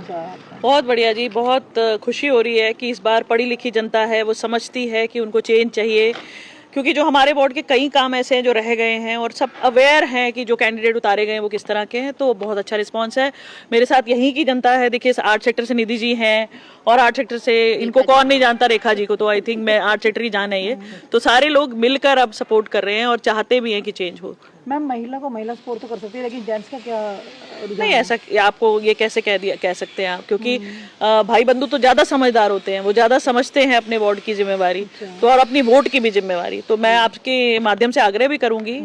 Response आया आपका? बहुत बढ़िया जी, बहुत खुशी हो रही है कि इस बार पढ़ी लिखी जनता है, वो समझती है कि उनको चेंज चाहिए, क्योंकि जो हमारे बोर्ड के कई काम ऐसे हैं जो रह गए हैं और सब अवेयर हैं कि जो कैंडिडेट उतारे गए हैं वो किस तरह के हैं। तो बहुत अच्छा रिस्पांस है। मेरे साथ यहीं की जनता है, देखिए 8 सेक्टर से निधि जी हैं और 8 सेक्टर से इनको कौन नहीं जानता, रेखा जी को, तो आई थिंक मैं 8 सेक्टर ही जान है ये। तो सारे लोग मिलकर अब सपोर्ट कर रहे हैं और चाहते भी हैं कि चेंज हो। मैम, महिला को महिला सपोर्ट तो कर सकती है, लेकिन जेंट्स का क्या नहीं, ऐसा आपको ये कैसे कह सकते हैं आप, क्योंकि भाई बंधु तो ज्यादा समझदार होते हैं, वो ज्यादा समझते हैं अपने वार्ड की जिम्मेवारी तो और अपनी वोट की भी जिम्मेवारी। तो मैं आपके माध्यम से आग्रह भी करूंगी,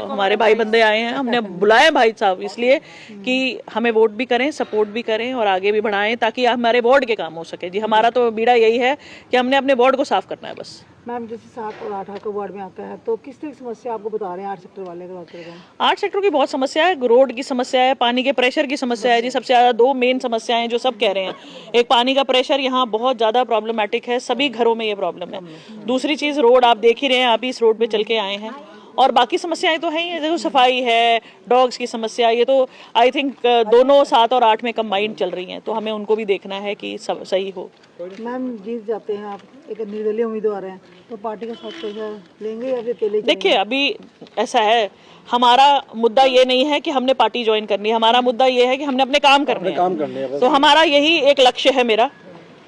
हमारे भाई बंदे आए हैं, हमने बुलाए भाई साहब इसलिए कि हमें वोट भी करें, सपोर्ट भी करें और आगे भी बढ़ाएं ताकि हमारे वार्ड के काम हो सके। जी, हमारा तो बीड़ा यही है कि हमने अपने वार्ड को साफ करना है बस। मैम, जैसे 7 और 8 आपका वार्ड में आता है, तो किस तरह की समस्या आपको बता रहे हैं 8 सेक्टर वाले? 8 सेक्टर की बहुत समस्या है, रोड की समस्या है, पानी के प्रेशर की समस्या है जी। सबसे ज्यादा 2 मेन समस्याएं हैं जो सब कह रहे हैं। एक पानी का प्रेशर यहाँ बहुत ज्यादा प्रॉब्लमेटिक है, सभी घरों में ये प्रॉब्लम है। दूसरी चीज रोड, आप देख ही रहे हैं, आप इस रोड पे चल के आए हैं। और बाकी समस्याएं तो हैं ही, जैसे सफाई है, डॉग्स की समस्या, ये तो आई थिंक दोनों 7 और 8 में कंबाइंड चल रही हैं, तो हमें उनको भी देखना है कि सब सही हो। मैम, जीत जाते हैं आप, एक निर्दलीय उम्मीदवार हैं, तो पार्टी का साथ लेंगे या फिर अकेले? देखिए, अभी ऐसा है, हमारा मुद्दा ये नहीं है कि हमने पार्टी ज्वाइन करनी है, हमारा मुद्दा ये है कि हमने अपने काम करने हैं। तो हमारा यही एक लक्ष्य है मेरा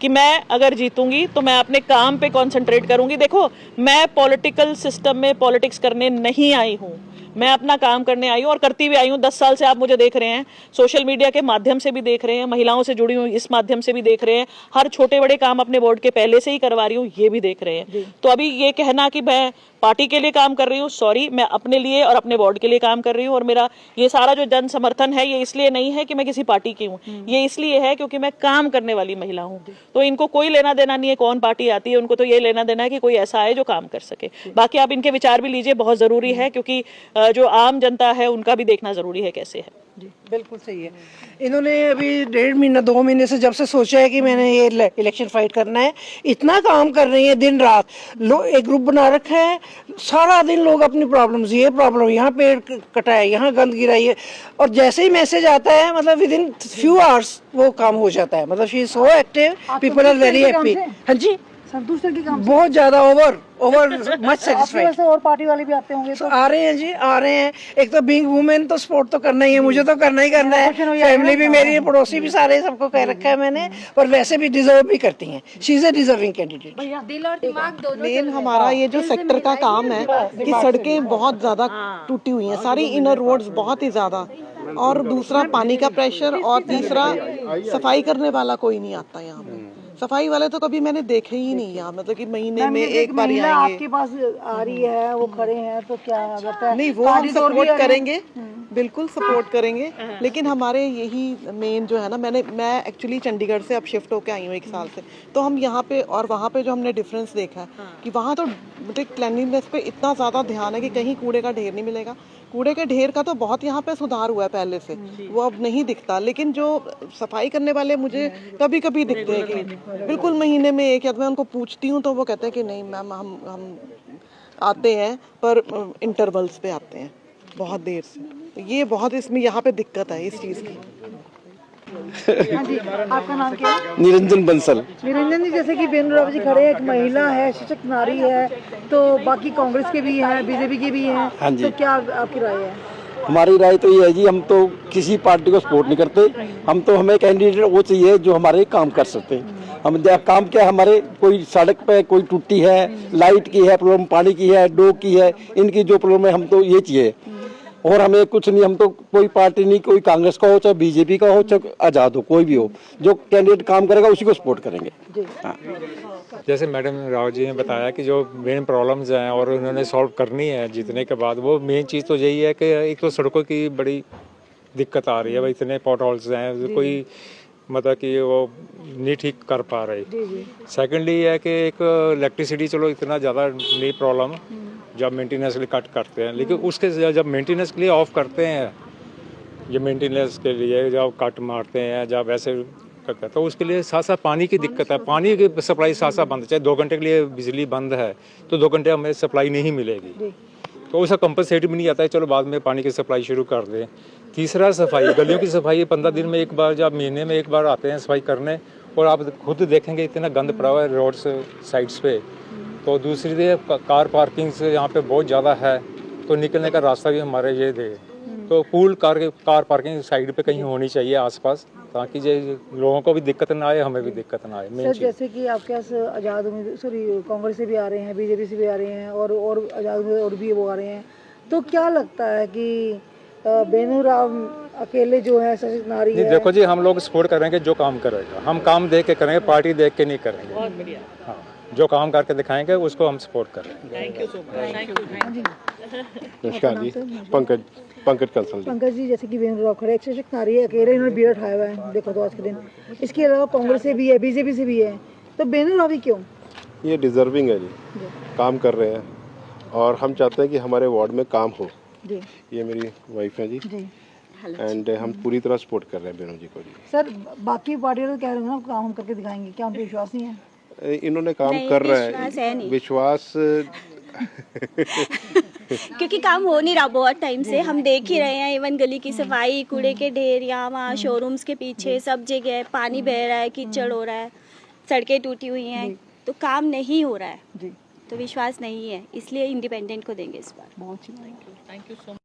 कि मैं अगर जीतूंगी तो मैं अपने काम पे कंसंट्रेट करूंगी। देखो, मैं पॉलिटिकल सिस्टम में पॉलिटिक्स करने नहीं आई हूँ, मैं अपना काम करने आई हूँ और करती भी आई हूँ। 10 साल से आप मुझे देख रहे हैं, सोशल मीडिया के माध्यम से भी देख रहे हैं, महिलाओं से जुड़ी हुई इस माध्यम से भी देख रहे हैं, हर छोटे बड़े काम अपने बोर्ड के पहले से ही करवा रही हूँ, ये भी देख रहे हैं। तो अभी ये कहना कि मैं पार्टी के लिए काम कर रही हूँ, सॉरी, मैं अपने लिए और अपने बोर्ड के लिए काम कर रही हूँ। और मेरा ये सारा जो जन समर्थन है, ये इसलिए नहीं है कि मैं किसी पार्टी की हूँ, ये इसलिए है क्योंकि मैं काम करने वाली महिला हूँ। तो इनको कोई लेना देना नहीं है कौन पार्टी आती है, उनको तो ये लेना देना है कि कोई ऐसा आए जो काम कर सके। बाकी आप इनके विचार भी लीजिए, बहुत जरूरी है, क्योंकि जो आम जनता है उनका भी देखना जरूरी है कैसे है। जी, बिल्कुल सही है। इन्होंने अभी 1.5 महीना 2 महीने से जब से सोचा है कि मैंने ये इलेक्शन फाइट करना है, इतना काम कर रही है दिन रात। एक ग्रुप बना रखा है, सारा दिन लोग अपनी प्रॉब्लम्स, ये प्रॉब्लम, यहाँ पेड़ कटा है, यहाँ गंद गिराई है, और जैसे ही मैसेज आता है, मतलब विद इन फ्यू आवर्स वो काम हो जाता है। मतलब she is so active, people are very happy. हाँ जी, संतुष्ट है कि काम बहुत ज्यादा, ओवर मच सेटिस्फाइड। और पार्टी वाले भी आते होंगे? तो आ रहे हैं जी, आ रहे हैं। एक तो बीइंग वुमेन तो सपोर्ट तो करना ही है, मुझे तो करना ही करना है। फैमिली भी मेरी, पड़ोसी भी, सारे सबको कह रखा है मैंने, और वैसे भी डिजर्व भी करती हैं। She is a deserving candidate. दिल और दिमाग दोनों। मेन हमारा ये जो सेक्टर का काम है कि सड़कें बहुत ज्यादा टूटी हुई हैं, सारी इनर रोड्स बहुत ही ज्यादा, और दूसरा पानी का प्रेशर, और तीसरा सफाई करने वाला कोई नहीं आता यहाँ पे। सफाई वाले तो कभी मैंने देखे ही नहीं यहाँ, मतलब कि महीने में एक बार आएंगे। आपके पास आ रही है, वो खड़े हैं, तो क्या लगता है? नहीं, वो हम सपोर्ट करेंगे, बिल्कुल सपोर्ट करेंगे, लेकिन हमारे यही मेन जो है ना, मैं एक्चुअली चंडीगढ़ से अब शिफ्ट होके आई हूँ 1 साल से, तो हम यहाँ पे और वहाँ पे जो हमने डिफरेंस देखा है कि वहाँ तो मतलब क्लीनलीनेस पे इतना ज़्यादा ध्यान है कि कहीं कूड़े का ढेर नहीं मिलेगा। कूड़े के ढेर का तो बहुत यहाँ पे सुधार हुआ है पहले से, वो अब नहीं दिखता, लेकिन जो सफाई करने वाले मुझे कभी कभी दिखते हैं कि बिल्कुल महीने में एक या मैं उनको पूछती हूँ तो वो कहते हैं कि नहीं मैम, हम आते हैं पर इंटरवल्स पे आते हैं, बहुत देर से। तो ये बहुत इसमें यहाँ पे दिक्कत है इस चीज़ की। हाँ जी, आपका नाम क्या है? निरंजन बंसल। निरंजन जी, जैसे कि बेनूराव जी खड़े हैं, एक महिला है, सशक्त नारी है, तो बाकी कांग्रेस के भी हैं, बीजेपी के भी हैं। हाँ जी, तो क्या आपकी राय है? हमारी राय तो ये है जी, हम तो किसी पार्टी को सपोर्ट नहीं करते, हम तो, हमें कैंडिडेट वो चाहिए जो हमारे काम कर सकते हैं। हम काम क्या, हमारे कोई सड़क पे कोई टूटी है, लाइट की है प्रॉब्लम, पानी की है, डॉग की है, इनकी जो प्रॉब्लम है, हम तो ये चाहिए। और हमें कुछ नहीं, हम तो कोई पार्टी नहीं, कोई कांग्रेस का हो, चाहे बीजेपी का हो, चाहे आज़ाद हो, कोई भी हो, जो कैंडिडेट काम करेगा उसी को सपोर्ट करेंगे। हाँ। जैसे मैडम राव जी ने बताया कि जो मेन प्रॉब्लम्स हैं और उन्होंने सॉल्व करनी है जीतने के बाद, वो मेन चीज़ तो यही है कि एक तो सड़कों की बड़ी दिक्कत आ रही है, भाई इतने पॉट होल्स हैं, कोई मतलब कि वो नहीं ठीक कर पा रहे। सेकेंडली है कि एक इलेक्ट्रिसिटी, चलो इतना ज़्यादा नहीं प्रॉब्लम जब मेंटेनेंस के लिए कट करते हैं, लेकिन उसके जब मेंटेनेंस के लिए ऑफ करते हैं, जब मेंटेनेंस के लिए जब कट मारते हैं, जब ऐसे करते हैं, तो उसके लिए साथ साथ पानी की दिक्कत है, पानी की सप्लाई साथ साथ बंद, चाहे 2 घंटे के लिए बिजली बंद है तो 2 घंटे हमें सप्लाई नहीं मिलेगी। तो उसका कंपनसेट भी नहीं आता है, चलो बाद में पानी की सप्लाई शुरू कर दें। तीसरा सफाई, गलियों की सफाई 15 दिन में एक बार, जब महीने में एक बार आते हैं सफाई करने, और आप खुद देखेंगे इतना गंद पड़ा हुआ है रोड्स साइड्स पे। तो दूसरी कार पार्किंग से यहाँ पे बहुत ज़्यादा है, तो निकलने का रास्ता भी हमारे ये दे। तो पूल कार पार्किंग साइड पे कहीं होनी चाहिए आसपास, ताकि जो लोगों को भी दिक्कत ना आए, हमें भी दिक्कत ना आए। सर जैसे कि आपके पास आज़ाद कांग्रेस से भी आ रहे हैं, बीजेपी से भी आ रहे हैं, और आज़ाद और भी वो आ रहे हैं, तो क्या लगता है कि बेनूराव अकेले जो है सशक्त नारी है? देखो जी, हम लोग सपोर्ट करेंगे जो काम करेगा, हम काम देख के करेंगे, पार्टी देख के नहीं करेंगे। बहुत बढ़िया। हाँ, जो काम करके दिखाएंगे उसको हम सपोर्ट करेंगे। Thank you so much. Thank you. नमस्कार जी, पंकज कंसल जी। पंकज जी, जैसे कि बेनूराव खड़े एक सशक्त नारी है, अकेले इन्होंने बीड़ा उठाया हुआ है, देखो तो आज के दिन। इसके अलावा कांग्रेस से भी है, बीजेपी से भी है, तो बेनूराव ही क्यों? ये डिजर्विंग है जी, काम कर रहे हैं और हम चाहते हैं कि हमारे वार्ड में काम हो जी। ये मेरी वाइफ है जी, जी एंड हम पूरी तरह सपोर्ट कर रहे हैं बेनू जी को जी। सर, बाकी पार्टियां तो कह रहे हैं ना काम हम करके दिखाएंगे, क्या हम पे विश्वास नहीं है? इन्होंने काम कर रहा है, विश्वास क्योंकि काम हो नहीं रहा बहुत टाइम से, हम देख ही रहे हैं। इवन गली की सफाई, कूड़े के ढेर, यहाँ वहाँ शोरूम्स के पीछे सब जगह पानी बह रहा है, कीचड़ हो रहा है, सड़कें टूटी हुई हैं, तो काम नहीं हो रहा है। जी, तो विश्वास नहीं है, इसलिए इंडिपेंडेंट को देंगे इस बार। बहुत थैंक यू सो मच।